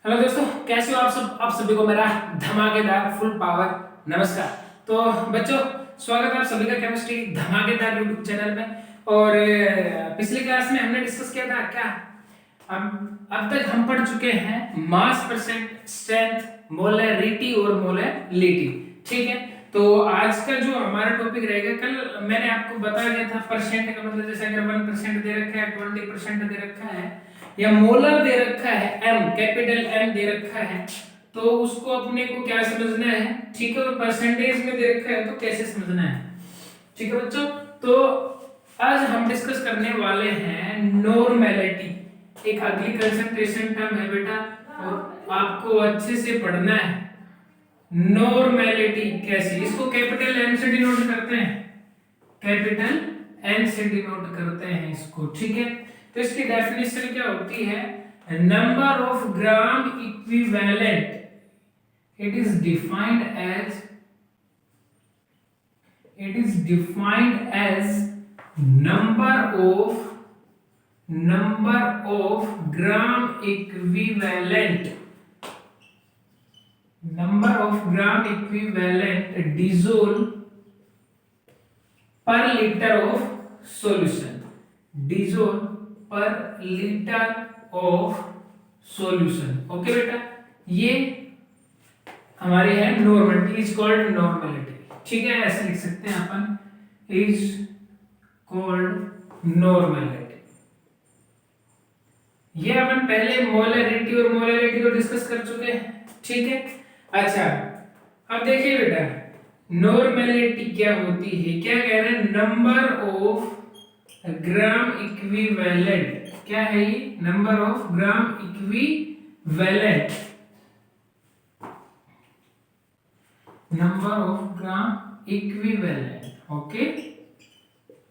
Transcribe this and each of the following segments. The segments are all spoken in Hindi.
हेलो दोस्तों, कैसे हो आप सब। आप सभी को मेरा धमाकेदार फुल पावर नमस्कार। तो बच्चों, स्वागत है आप सभी का केमिस्ट्री धमाकेदार यूट्यूब चैनल में। और पिछली क्लास में हमने डिस्कस किया था क्या, हम अब तक हम पढ़ चुके हैं मास परसेंट, स्ट्रेंथ, मोलैरिटी और मोलैलिटी। ठीक है, तो आज का जो हमारा टॉपिक रहेगा, कल मैंने आपको बता दिया था परसेंट का मतलब, जैसे अगर 1% दे रखा है, 20% दे रखा है, या मोलर दे रखा है, एम कैपिटल एम दे रखा है, तो उसको अपने को क्या समझना है। ठीक है, और परसेंटेज में दे रखा है तो कैसे समझना है। ठीक है बच्चों, तो आज हम डिस्कस करने वाले हैं नॉर्मेलिटी। एक अगली कंसंट्रेशन टर्म है बेटा, और आपको अच्छे से पढ़ना है। नॉर्मेलिटी कैसे, इसको कैपिटल एन से डिनोट करते हैं, कैपिटल एन से डिनोट करते हैं इसको। ठीक है, तो इसकी डेफिनेशन क्या होती है, number of gram equivalent, it is defined as number of gram equivalent dissolve per liter of solution, dissolve per liter of solution। Okay बेटा, ये हमारी है नॉर्मलिटी, इज कॉल्ड नॉर्मलिटी। ठीक है, ऐसे लिख सकते हैं अपन, इज कॉल्ड नॉर्मलिटी। ये अपन पहले मोलैरिटी और मोलैलिटी को डिस्कस कर चुके हैं। ठीक है, अच्छा अब देखिए बेटा, नॉर्मलिटी क्या होती है, क्या कह रहे हैं, नंबर ऑफ ग्राम इक्विवेलेंट। क्या है ये, number of gram equivalent, number of gram equivalent. Okay,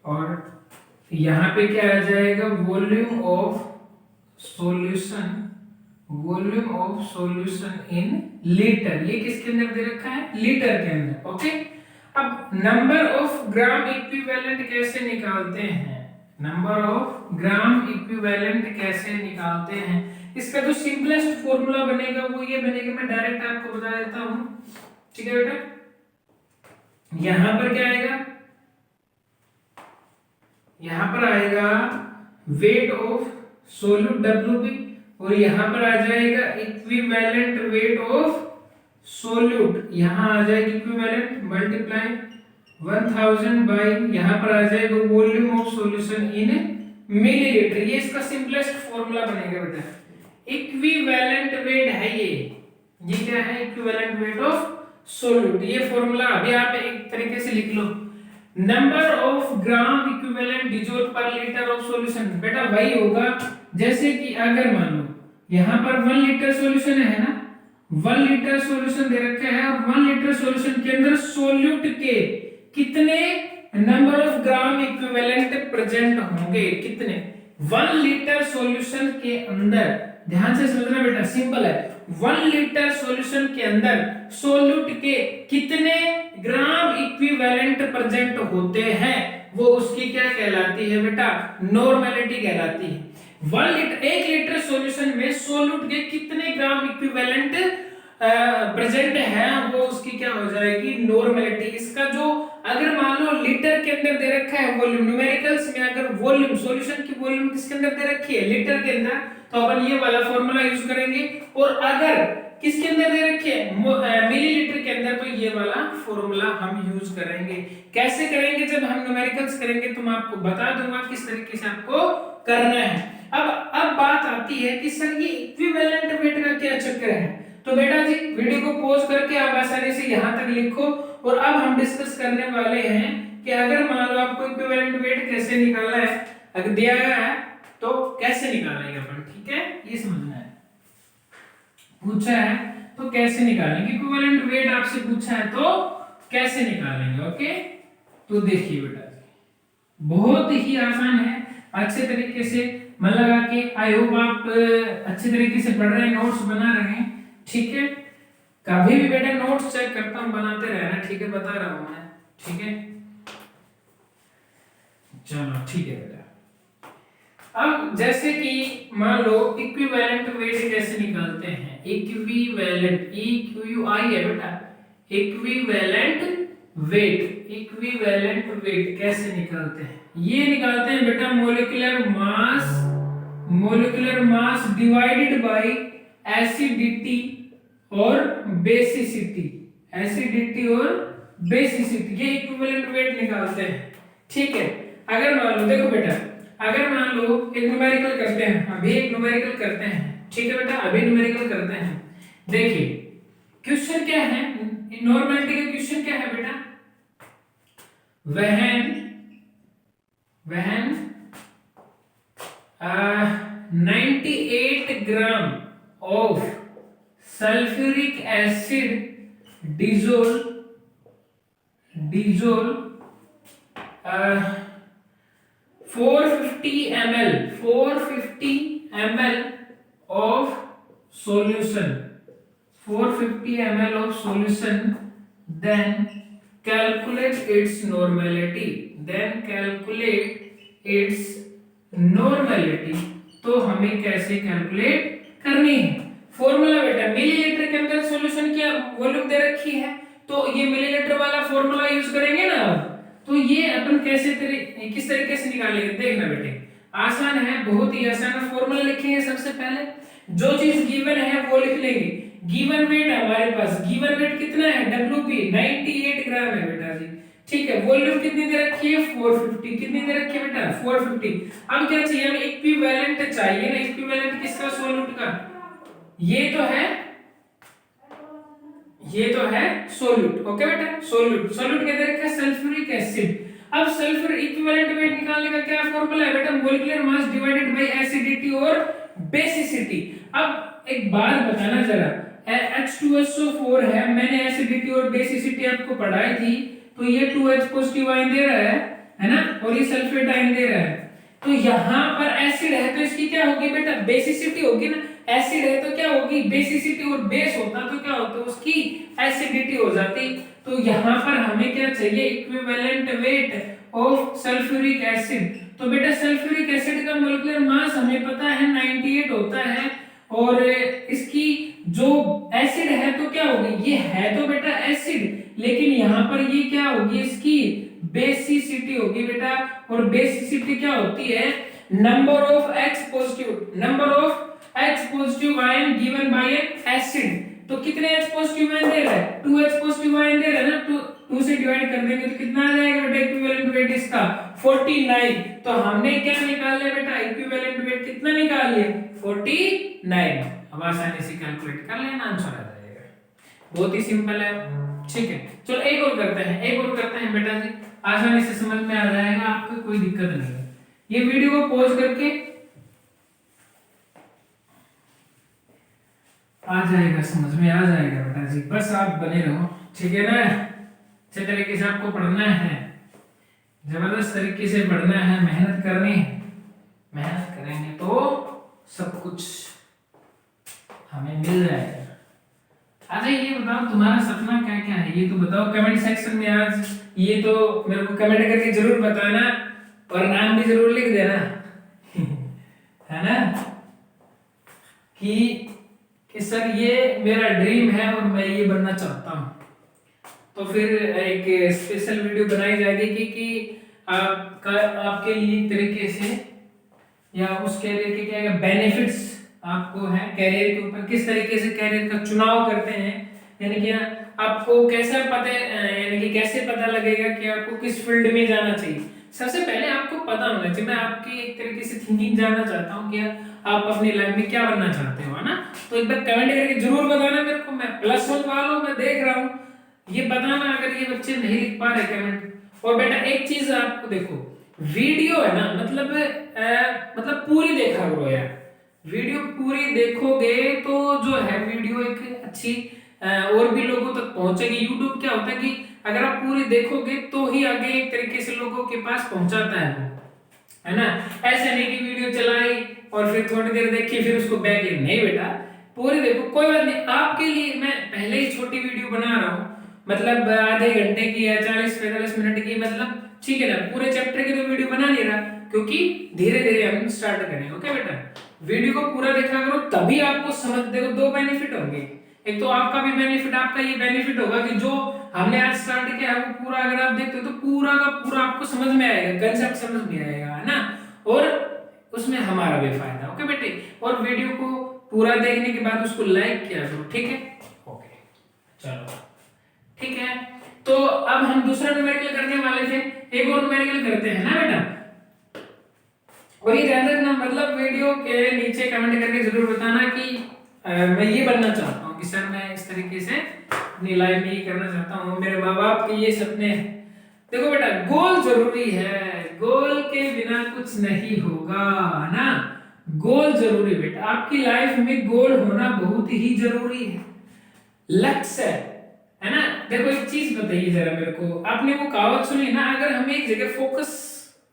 और यहां पे क्या आ जाएगा, volume of solution in litre. ये किसके अंदर दे रखा है, लीटर के अंदर। ओके, अब नंबर ऑफ ग्राम इक्विवेलेंट कैसे निकालते हैं, नंबर ऑफ ग्राम इक्विवेलेंट कैसे निकालते हैं, इसका जो सिंपलेस्ट फॉर्मूला बनेगा वो ये बनेगा, मैं डायरेक्ट आपको बता देता हूं। ठीक है बेटा, यहां पर क्या आएगा, यहां पर आएगा वेट ऑफ सोल्यूट WB, और यहां पर आ जाएगा इक्विवेलेंट वेट ऑफ सोल्यूट, यहां आ जाएगा इक्विवेलेंट मल्टीप्लाई 1000 बाय, यहां पर आ जाएगा volume of solution in millilitre. ये इसका सिंपलेस्ट फॉर्मूला बनेगा बेटा। इक्विवेलेंट वेट है ये क्या है, इक्विवेलेंट वेट ऑफ सोल्यूट। ये फॉर्मूला अभी आप एक तरीके से लिख लो, number of gram equivalent dissolve per litre of solution. बेटा वही होगा जैसे कि अगर मान लो यहां पर 1 लीटर सॉल्यूशन है ना, 1 लीटर सॉल्यूशन दे रखा है, और 1 लीटर सॉल्यूशन के अंदर सोल्यूट के कितने number of gram equivalent present होंगे, कितने, 1 लीटर सॉल्यूशन के अंदर, ध्यान से समझना बेटा, सिंपल है, 1 लीटर सॉल्यूशन के अंदर सोल्यूट के कितने ग्राम इक्विवेलेंट प्रेजेंट होते हैं, वो उसकी क्या कहलाती है बेटा, नॉर्मलिटी कहलाती है। 1 लीटर सॉल्यूशन में सोल्यूट के कितने ग्राम इक्विवेलेंट प्रेजेंट है, वो उसकी क्या हो जाएगी, नॉर्मलिटी। इसका जो अगर मान लो लीटर के अंदर दे रखा है वॉल्यूम, न्यूमेरिकल्स में अगर वॉल्यूम, सॉल्यूशन की वॉल्यूम किसके अंदर दे रखी है, लीटर के अंदर, तो अपन ये वाला फॉर्मूला यूज करेंगे। और अगर किसके अंदर दे रखी है, मिलीलीटर के अंदर, तो ये वाला फॉर्मूला हम यूज करेंगे। कैसे करेंगे, जब हम न्यूमेरिकल्स करेंगे तो मैं आपको बता दूंगा किस तरीके से आपको करना है। अब बात आती है कि सर ये इक्विवेलेंट वेट का क्या चक्कर है। तो बेटा जी वीडियो को पॉज करके आप आसानी से यहां तक लिखो, और अब हम डिस्कस करने वाले हैं कि अगर मान लो आपको इक्विवेलेंट वेट कैसे निकालना है, अगर दिया गया है तो कैसे निकालेंगे अपन। ठीक है, ये समझना है, पूछा है तो कैसे निकालेंगे, इक्विवेलेंट वेट आपसे पूछा है तो कैसे निकालेंगे। ओके, तो देखिए बेटा बहुत ही आसान है, अच्छे तरीके से मन लगा के, आई होप आप अच्छे तरीके से पढ़ रहे हैं, नोट्स बना रहे हैं। ठीक है, कभी भी बेटा नोट्स चेक करता हूं, बनाते रहना। ठीक है, बता रहा हूं मैं। ठीक है, चलो ठीक है बेटा। अब जैसे कि मान लो इक्विवेलेंट वेट कैसे निकालते हैं, इक्विवेलेंट, EQUI है बेटा, इक्विवेलेंट वेट। इक्विवेलेंट वेट कैसे निकालते हैं? ये निकालते हैं बेटा molecular mass divided by acidity और बेसिसिटी। एसिडिटी और बेसिसिटी, ये इक्विवेलेंट वेट निकालते हैं। ठीक है, अगर मान लो, देखो बेटा, अगर मान लो एक न्यूमेरिकल करते हैं, अभी एक न्यूमेरिकल करते हैं। ठीक है बेटा, अभी न्यूमेरिकल करते हैं। देखिए क्वेश्चन क्या है, नॉर्मलिटी का क्वेश्चन क्या है बेटा, when 98 gram of sulfuric acid dissolve 450 ml of solution, 450 ml of solution, then calculate its normality, तो हमें कैसे कैलकुलेट करनी है? फॉर्मूला बेटा, मिलीलीटर के अंदर सॉल्यूशन की वॉल्यूम दे रखी है, तो ये मिलीलीटर वाला फॉर्मूला यूज करेंगे ना। तो ये अपन किस तरीके से निकालेंगे, देखना बेटे, आसान है, बहुत ही आसान है। फॉर्मूला लिखेंगे, सबसे पहले जो चीज गिवन है वो लिख लेंगे। गिवन वेट हमारे पास, गिवन वेट कितना है, WP 98 ग्राम है बेटा जी। ठीक है, वॉल्यूम कितनी दे रखी है, 450। कितनी दे रखी है बेटा, 450। अब क्या चाहिए हमें, इक्विवेलेंट चाहिए ना। इक्विवेलेंट किसका, सॉल्यूट का। ये तो है सॉल्यूट। ओके बेटा, सॉल्यूट क्या दे रखा है, सल्फ्यूरिक एसिड। अब सल्फर इक्विवेलेंट वेट निकालने का क्या फॉर्मूला है बेटा, molecular mass divided by acidity और बेसिसिटी। अब एक बात बताना जरा, H2SO4 है, मैंने एसिडिटी और बेसिसिटी आपको पढ़ाई थी, तो ये 2H पॉजिटिव आयन दे रहा है ना, और ये सल्फेट आयन दे रहा है। तो यहाँ पर एसिड है तो इसकी क्या होगी बेटा, बेसिसिटी होगी ना। एसिड है तो क्या होगी, बेसिसिटी, और बेस होता तो क्या होता, उसकी एसिडिटी हो जाती। तो यहाँ पर हमें क्या चाहिए, equivalent weight of sulphuric acid. तो बेटा सल्फ्यूरिक एसिड का मोलिकुलर मास हमें पता है 98 होता है, और इसकी जो एसिड है तो क्या होगी, ये है तो बेटा एसिड, लेकिन यहाँ पर ये क्या होगी, इसकी बेसिसिटी होगी बेटा। और बेसिसिटी क्या होती है, number of H positive ion given by N acid. तो कितने H पॉजिटिव आयन दे रहा है, 2H पॉजिटिव आयन दे रहा है ना, 2 से डिवाइड कर देंगे तो कितना आ जाएगा बेटा, इक्विवेलेंट वेट इसका 49। तो हमने क्या निकाल लिया बेटा, इक्विवेलेंट वेट कितना निकाल लिया, 49। अब आसानी से कैलकुलेट कर लेना, आंसर आ जाएगा, बहुत ही सिंपल है। ठीक है, चलो एक और करते हैं बेटा जी, आसानी से समझ में आ जाएगा, आपको कोई दिक्कत नहीं है। ये वीडियो को पॉज करके आ जाएगा, समझ में आ जाएगा बेटा जी, बस आप बने रहो। ठीक है ना, अच्छे तरीके से आपको पढ़ना है, जबरदस्त तरीके से पढ़ना है, मेहनत करनी है। मेहनत करेंगे तो सब कुछ हमें मिल जाएगा। अच्छा ये बताओ, तुम्हारा सपना क्या क्या है, ये तो बताओ कमेंट सेक्शन में आज। ये तो मेरे को कमेंट करके जरूर बताना, और नाम भी जरूर लिख देना है ना, कि सर ये मेरा ड्रीम है और मैं ये बनना चाहता हूँ। तो फिर एक स्पेशल वीडियो बनाई जाएगी कि आपके लिए एक तरीके से, या उस कैरियर के क्या बेनिफिट्स आपको है, कैरियर के ऊपर किस तरीके से कैरियर का चुनाव करते हैं, यानी कि आपको कैसे पता लगेगा कि आपको किस फील्ड में जाना चाहिए। सबसे पहले आपको पता होना चाहिए, मैं आपकी एक तरीके से थिंकिंग जानना चाहता हूँ कि आप अपनी लाइफ में क्या बनना चाहते हो, है ना। तो एक बार कमेंट करके जरूर बताना मेरे को, मैं +1 वालों मैं देख रहा हूँ, ये बताना अगर ये बच्चे नहीं लिख पा रहे कमेंट। और बेटा एक चीज आपको देखो, वीडियो है ना, मतलब पूरी देखा करो यार, वीडियो पूरी देखोगे तो जो है वीडियो एक अच्छी और भी लोगों तक पहुंचेगी। यूट्यूब क्या होता है कि अगर आप पूरी देखोगे तो ही आगे एक तरीके से लोगों के पास पहुंचाता है वो, है ना। ऐसा नहीं कि वीडियो चलाई और फिर थोड़ी देर देखी फिर उसको बैक ले, नहीं बेटा पूरी देखो, कोई बात नहीं। आपके लिए मैं पहले ही छोटी वीडियो बना रहा हूँ, मतलब आधे घंटे की या 40-45 मिनट की, मतलब ठीक है ना, पूरे चैप्टर की तो वीडियो बना नहीं रहा, क्योंकि धीरे धीरे हम स्टार्ट करेंगे। ओके बेटा, वीडियो को पूरा देखा करो, तभी आपको समझ। देखो दो बेनिफिट होंगे, एक तो आपका भी बेनिफिट, आपका ये बेनिफिट होगा कि जो हमने आज स्टार्ट किया है वो पूरा अगर आप देखते हो तो पूरा का पूरा आपको समझ में आएगा, कंसेप्ट समझ में आएगा, है ना, और उसमें हमारा भी फायदा। ओके बेटे, और वीडियो को पूरा देखने के बाद उसको लाइक किया करो, ठीक है। ओके चलो ठीक है, तो अब हम दूसरा न्यूमेरिकल करने वाले थे, एक और न्यूमेरिकल करते हैं ना बेटा। और ये ध्यान रखना, मतलब वीडियो के नीचे कमेंट करके जरूर बताना कि मैं ये बनना चाहता हूँ कि सर मैं इस तरीके से अपनी लाइफ में ये करना चाहता हूँ, मेरे माँ बाप के ये सपने हैं। देखो बेटा गोल जरूरी है, गोल के बिना कुछ नहीं होगा, है ना। गोल जरूरी बेटा, आपकी लाइफ में गोल होना बहुत ही जरूरी है, लक्ष्य है ना। देखो एक चीज बताइए जरा मेरे को, आपने वो कहावत सुनी ना, अगर हम एक जगह फोकस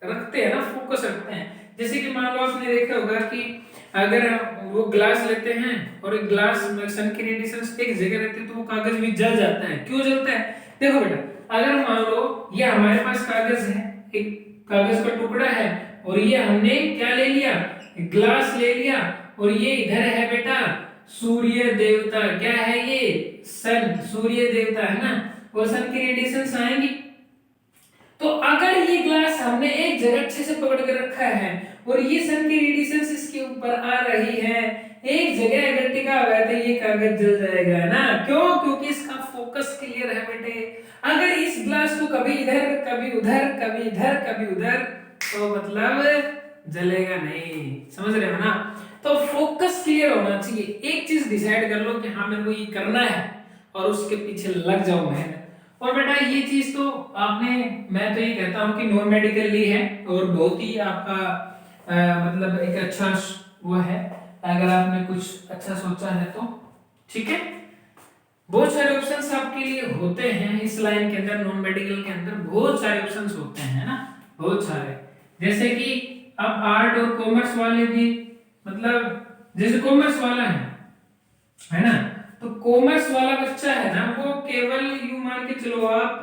रखते हैं ना, फोकस रखते हैं, जैसे कि मान लो आपने देखा होगा कि अगर हम वो ग्लास लेते हैं और एक ग्लास में सन की रेडिएशन एक जगह रहती है तो वो कागज भी जल जाता है, क्यों जलता है। देखो बेटा अगर मान लो ये हमारे पास कागज है, एक कागज का टुकड़ा है, और ये हमने क्या ले लिया, ग्लास ले लिया, और ये इधर है बेटा सूर्य देवता, क्या है ये, सन, सूर्य देवता, है ना, और सन की रेडिएशन आएंगी। तो अगर ये ग्लास हमने एक जगह अच्छे से पकड़ कर रखा है और ये सन की रेडिएशन इसके ऊपर आ रही है, एक जगह अगर टिका हुआ है तो ये कागज जल जाएगा ना, क्यों, क्योंकि इसका फोकस क्लियर है बेटे। अगर इस ग्लास को कभी इधर कभी उधर कभी इधर कभी उधर, तो मतलब जलेगा नहीं, समझ रहे हो ना। तो फोकस क्लियर होना चाहिए, एक चीज डिसाइड कर लो कि हाँ मेरे को ये करना है और उसके पीछे लग जाओ मेहनत। और बेटा ये चीज तो आपने, मैं तो ये कहता हूँ कि नॉन मेडिकल ली है और बहुत ही आपका मतलब एक अच्छा वो है, अगर आपने कुछ अच्छा सोचा है तो ठीक है। बहुत सारे ऑप्शंस आपके लिए होते हैं इस लाइन के अंदर, नॉन मेडिकल के अंदर बहुत सारे ऑप्शंस होते हैं ना, बहुत सारे। जैसे कि अब आर्ट और कॉमर्स वाले भी, मतलब जैसे कॉमर्स वाला है ना, तो कॉमर्स वाला बच्चा है ना वो केवल यू मान के चलो आप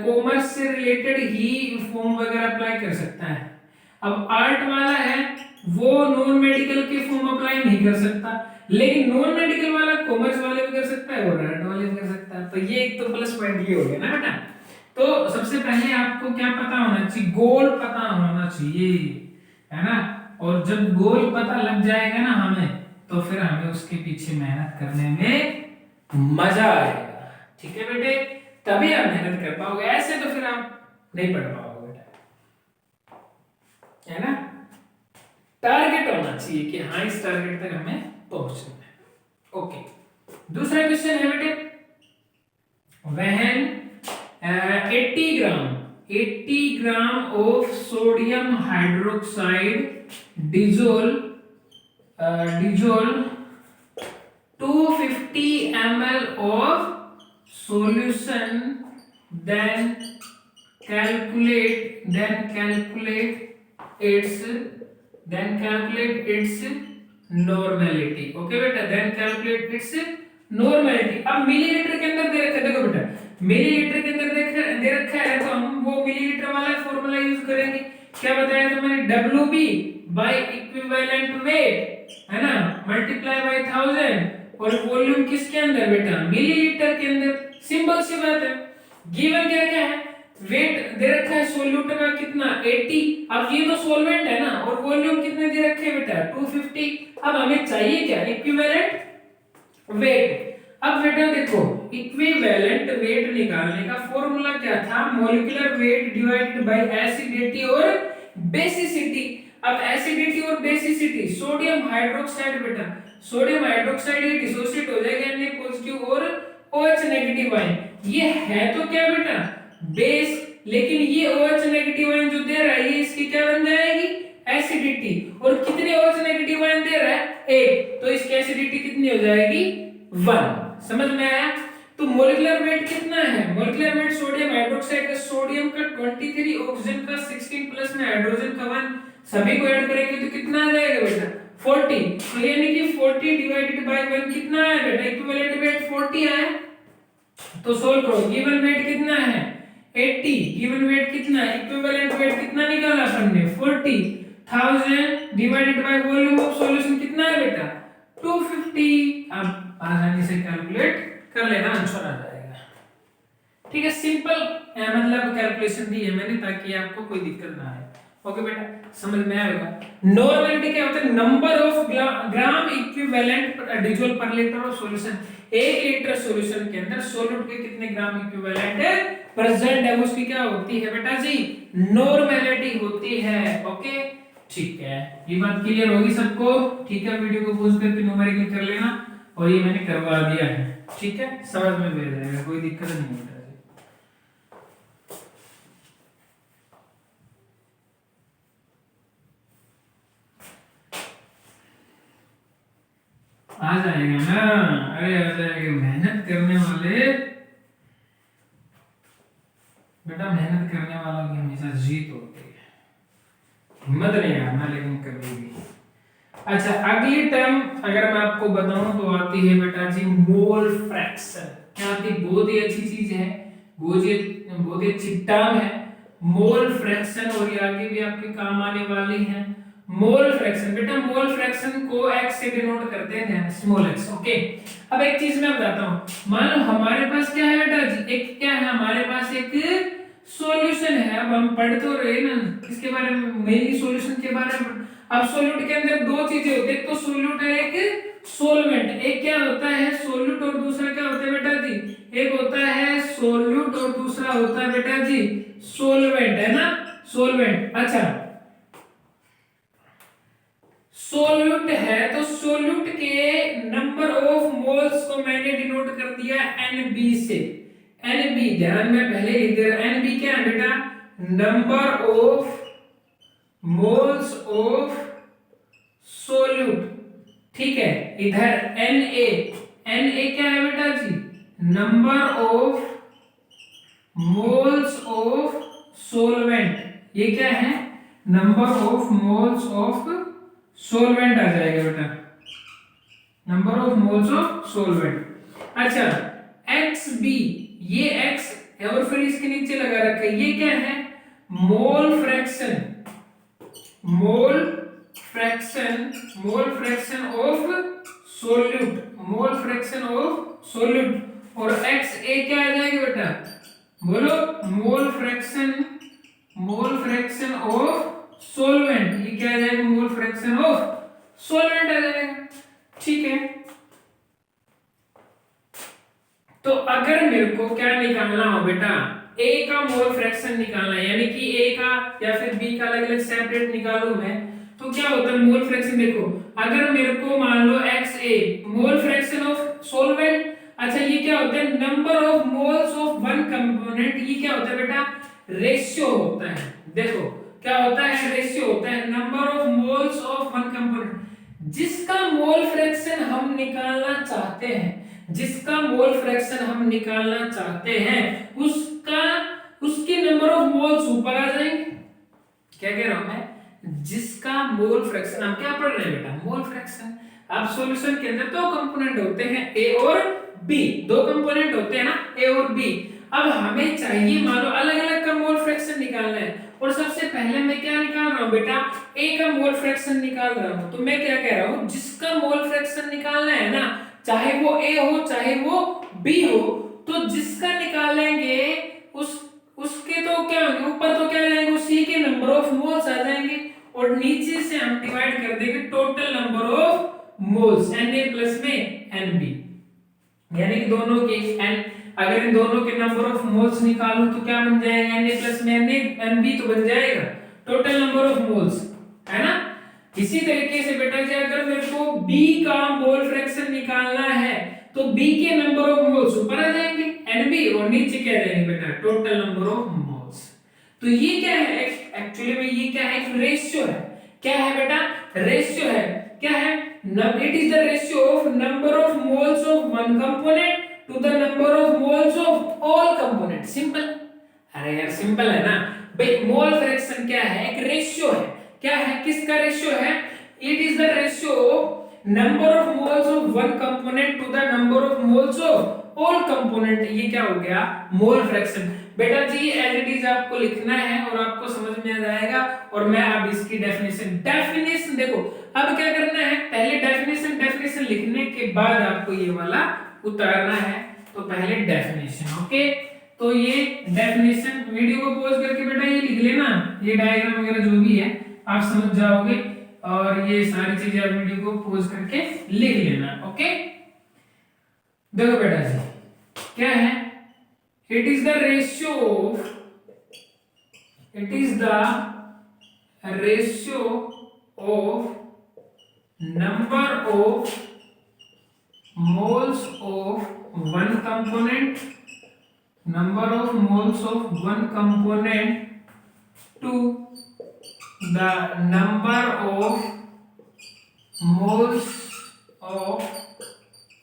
कॉमर्स से रिलेटेड ही फॉर्म वगैरह अप्लाई कर सकता है। अब आर्ट वाला है वो नॉन मेडिकल के फॉर्म अप्लाई नहीं कर सकता, लेकिन नॉन मेडिकल वाला कॉमर्स वाले भी कर सकता है और आर्ट वाले भी कर सकता है। तो ये एक तो प्लस पॉइंट ये हो गया ना बेटा। तो सबसे पहले आपको क्या पता होना चाहिए, गोल पता होना चाहिए, है ना। और जब गोल पता लग जाएगा ना हमें, तो फिर हमें उसके पीछे मेहनत करने में मजा आएगा, ठीक है बेटे, तभी आप मेहनत कर पाओगे, ऐसे तो फिर आप नहीं पढ़ पाओगे बेटा, है ना। टारगेट होना चाहिए कि हाँ इस टारगेट तक हमें पहुंचना है। ओके, दूसरा क्वेश्चन है बेटे, when 80 gram of sodium hydroxide dissolve 250 ml of solution, then calculate its normality। Okay बेटा, then calculate its normality। अब मिलीलीटर के अंदर दे रखा है, देखो बेटा मिलीलीटर के अंदर दे रखा है, तो हम वो मिलीलीटर वाला फॉर्मूला यूज करेंगे। क्या बताया था मैंने, WB बाय इक्विवेलेंट वेट, है ना, मल्टीप्लाई बाय 1000, और वॉल्यूम किसके अंदर बेटा, मिलीलीटर के अंदर। सिंपल सी बात है, गिवन क्या क्या है, वेट दे रखा है सॉल्यूट का कितना 80, अब ये तो सॉल्वेंट है ना, और वॉल्यूम कितने दे रखे हैं बेटा 250। अब हमें चाहिए क्या, इक्विवेलेंट वेट। अब बेटा देखो इक्विवेलेंट वेट निकालने का फॉर्मूला क्या था, molecular weight divided by acidity और बेसिसिटी। अब एसिडिटी और बेसिसिटी, सोडियम हाइड्रोक्साइड बेटा, सोडियम हाइड्रोक्साइड ये डिसोसिएट हो जाएगा Na पॉजिटिव और OH नेगेटिव आयन, ये है तो क्या बेटा बेस, लेकिन ये OH नेगेटिव आयन जो दे रहा है ये इसकी क्या बन जाएगी, एसिडिटी। और कितने OH नेगेटिव आयन दे रहा है, एक, तो इसकी एसिडिटी कितनी हो जाएगी 1। समझ में आया। तो मोलिकुलर वेट कितना है, मोलिकुलर वेट सोडियम हाइड्रोक्साइड का, सोडियम का 23, ऑक्सीजन का 16 प्लस में हाइड्रोजन का 1, सभी को ऐड करेंगे तो कितना आ जाएगा बेटा 40। तो यानी कि 40 डिवाइडेड बाय 1 कितना है बेटा, इक्विवेलेंट वेट 40 है। तो सोल्व करो, गिवन वेट कितना है 80, गिवन वेट कितना है, इक्विवेलेंट वेट कितना निकाला अपन ने 40, 1000 divided by volume of solution कितना है बेटा 250। अब आसानी से कैलकुलेट कर लेना, आंसर आ जाएगा। ठीक है, सिंपल मतलब कैलकुलेशन दी है मैंने ताकि आपको कोई दिक्कत ना आए। ओके बेटा, समझ में आएगा। नॉर्मलिटी क्या होता है, number of gram equivalent dissolve per litre of solution. 1 litre solution के अंदर सॉल्यूट के कितने ग्राम इक्विवेलेंट है प्रेजेंट है, उसकी क्या होती है बेटा जी, नॉर्मलिटी होती है। ओके ठीक है, ये बात क्लियर होगी सबको। ठीक है, वीडियो को पॉज करके न्यूमेरिकल कर लेना, और ये मैंने करवा दिया है। ठीक है, समझ में बैठ जाएगा, कोई दिक्कत नहीं होता। आ जाएगा ना, अरे आ जाएगा। मेहनत करने वाले बेटा, मेहनत करने वालों की हमेशा जीत होती है, हिम्मत नहीं हारना लेकिन कभी भी। अच्छा, अगली टर्म अगर मैं आपको बताऊं तो आती है बेटा जी मोल फ्रैक्शन। क्या आती है, बहुत ही अच्छी चीज है, बहुत ही अच्छी टर्म है मोल फ्रैक्शन, और ये आगे भी आपके काम आने वाली है। मोल फ्रैक्शन बेटा, मोल फ्रैक्शन को x से डिनोट करते हैं, स्मॉल x। ओके, अब एक चीज मैं बताता हूं, मान लो हमारे पास क्या है बेटा जी, एक क्या है हमारे पास, एक सॉल्यूशन है। अब हम पढ़ तो रहे ना किसके बारे में, मेनली सॉल्यूशन के बारे में। अब सॉल्यूट के अंदर दो चीजें होती है, एक तो सॉल्यूट है, एक सोलवेंट। एक क्या होता है सॉल्यूट, और दूसरा क्या होता है बेटा जी, एक होता है सॉल्यूट और दूसरा होता है बेटा जी सोलवेंट, है ना, सोलवेंट। अच्छा, सोल्यूट है तो सोल्यूट के नंबर ऑफ मोल्स को मैंने डिनोट कर दिया Nb से। Nb ध्यान में पहले लिख दे रहा, Nb क्या है बेटा, number of moles of solute. ठीक है, इधर Na क्या है बेटा जी, number of moles of solvent. ये क्या है, number of moles of solvent आ जाएगा बेटा, number of moles of solvent. अच्छा, Xb, ये x और फिर इसके नीचे लगा रखा है, ये क्या है, mole fraction, mole fraction, mole fraction of solute, mole fraction of solute. और Xa क्या आ जाएगा बेटा, बोलो, mole fraction, mole fraction of solvent. ये क्या आ जाएगा, मोल फ्रैक्शन ऑफ सोलवेंट आ जाएगा। ठीक है, तो अगर मेरे को क्या निकालना हो बेटा, A का मोल फ्रैक्शन निकालना है, यानी कि A का या फिर B का अलग अलग सेपरेट निकालूं मैं, तो क्या होता है मोल फ्रैक्शन। देखो, अगर मेरे को मान लो Xa mole fraction of solvent, अच्छा ये क्या होता है, number of moles of one component. ये क्या होता है बेटा, रेशियो होता है। देखो क्या होता है, रेशियो होता है, number of moles of one component. जिसका मोल फ्रैक्शन हम निकालना चाहते हैं, जिसका मोल फ्रैक्शन हम निकालना चाहते हैं, उसका उसके नंबर ऑफ मोल्स ऊपर आ जाएंगे। क्या कह रहा हूं मैं, जिसका मोल फ्रैक्शन, हम क्या पढ़ रहे हैं बेटा, मोल फ्रैक्शन। अब सॉल्यूशन के अंदर दो कंपोनेंट होते हैं, ए और बी, दो कंपोनेंट होते हैं ना, ए और बी। अब हमें चाहिए मान लो अलग अलग का मोल फ्रैक्शन निकालना है, और सबसे पहले मैं क्या निकाल रहा हूं बेटा, ए का मोल फ्रैक्शन निकाल रहा हूं। तो मैं क्या कह रहा हूं, जिसका मोल फ्रैक्शन निकालना है ना, चाहे वो ए हो चाहे वो बी हो, तो जिसका निकालेंगे उसके तो क्या होंगे, ऊपर तो क्या आ जाएंगे, उसी के नंबर ऑफ मोल्स आ जाएंगे, और नीचे से हम डिवाइड कर देंगे total number of moles, Na plus में Nb, यानी कि दोनों के n, अगर इन दोनों के नंबर ऑफ मोल्स निकालूं तो क्या बन जाएगा, Na प्लस में Nb तो बन जाएगा टोटल नंबर ऑफ मोल्स, है ना। इसी तरीके से बेटा जी अगर मेरे को B का मोल फ्रैक्शन निकालना है, तो B के नंबर ऑफ मोल्स ऊपर आ जाएंगे Nb, और नीचे क्या रहेंगे बेटा, टोटल नंबर ऑफ मोल्स। तो ये क्या है, एक्चुअली में ये क्या है, एक रेशियो है। क्या है बेटा, रेशियो है। क्या है, it is the ratio of number of moles of one component to the number of moles of all component. Simple, अरे यार सिंपल है ना भाई। मोल फ्रैक्शन क्या है, एक रेशियो है। क्या है, किसका रेशियो है, it is the ratio of number of moles of one component to the number of moles of all component. ये क्या हो गया, मोल फ्रैक्शन। बेटा जी एज इट इज आपको लिखना है और आपको समझ में आ जाएगा। और मैं अब इसकी डेफिनेशन देखो, अब क्या करना है, पहले डेफिनेशन लिखने के बाद आपको ये वाला उतारना है। तो पहले डेफिनेशन, ओके। तो ये डेफिनेशन वीडियो को पॉज करके बेटा ये लिख लेना, ये डायग्राम वगैरह जो भी है आप समझ जाओगे। और ये सारी चीजें आप वीडियो को पॉज करके लिख लेना, ओके। देखो बेटा जी क्या है, it is the ratio of number of moles of one component to the number of moles of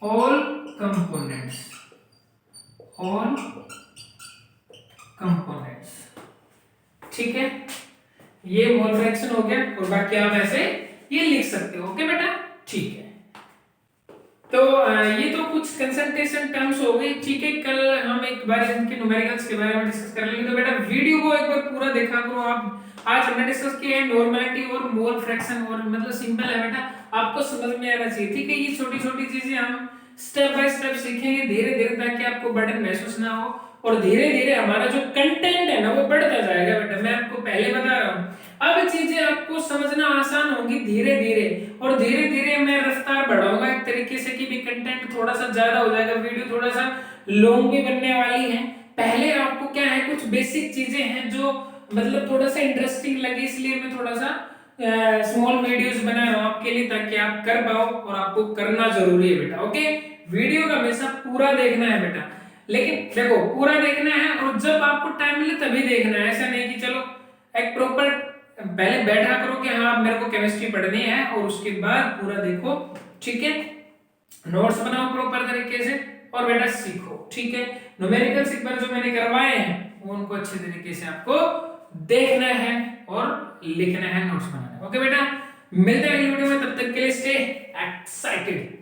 all components ठीक है। ये मोल फ्रैक्शन हो गया और बाकी आप ऐसे ये लिख सकते हो, ओके बेटा, ठीक है। तो ये तो कुछ कंसंट्रेशन टर्म्स हो गई, ठीक है। कल हम एक बार इनके न्यूमेरिकल्स के बारे में डिस्कस कर लेंगे। तो बेटा वीडियो को एक बार पूरा देखा करो आप। आज हमने डिस्कस किया है नॉर्मलिटी और मोल फ्रैक्शन, और मतलब सिंपल है बेटा, आपको समझ में आना चाहिए, ठीक है। ये छोटी छोटी चीजें हम स्टेप बाय स्टेप सीखेंगे धीरे धीरे, ताकि आपको बर्डन महसूस ना हो और धीरे धीरे हमारा जो कंटेंट है ना वो बढ़ता जाएगा बेटा। मैं आपको पहले बता रहा हूँ, अब चीजें आपको समझना आसान होगी धीरे धीरे, और धीरे धीरे मैं रफ्तार बढ़ाऊंगा एक तरीके से कि भी कंटेंट थोड़ा सा ज्यादा हो जाएगा, वीडियो थोड़ा सा लॉन्ग भी बनने वाली है। पहले आपको क्या है, कुछ बेसिक चीजें हैं जो मतलब थोड़ा सा इंटरेस्टिंग लगे, इसलिए मैं थोड़ा सा स्मॉल वीडियोस बना रहा हूं आपके लिए, ताकि आप कर पाओ, और आपको करना जरूरी है बेटा, ओके। वीडियो का हमेशा पूरा देखना है बेटा, लेकिन देखो पूरा देखना है और जब आपको टाइम मिले तभी देखना है। ऐसा नहीं कि चलो एक प्रॉपर पहले बैठा करो कि हाँ मेरे को केमिस्ट्री पढ़नी है और उसके बाद पूरा देखो, ठीक है। नोट्स बनाओ प्रॉपर तरीके से और बेटा सीखो, ठीक है। न्यूमेरिकल्स एक बार जो मैंने करवाए हैं वो उनको अच्छे तरीके से आपको देखना है और लिखना है, नोट्स बनाना है, ओके बेटा। मिलते हैं अगली वीडियो में, तब तक के लिए स्टे एक्साइटेड।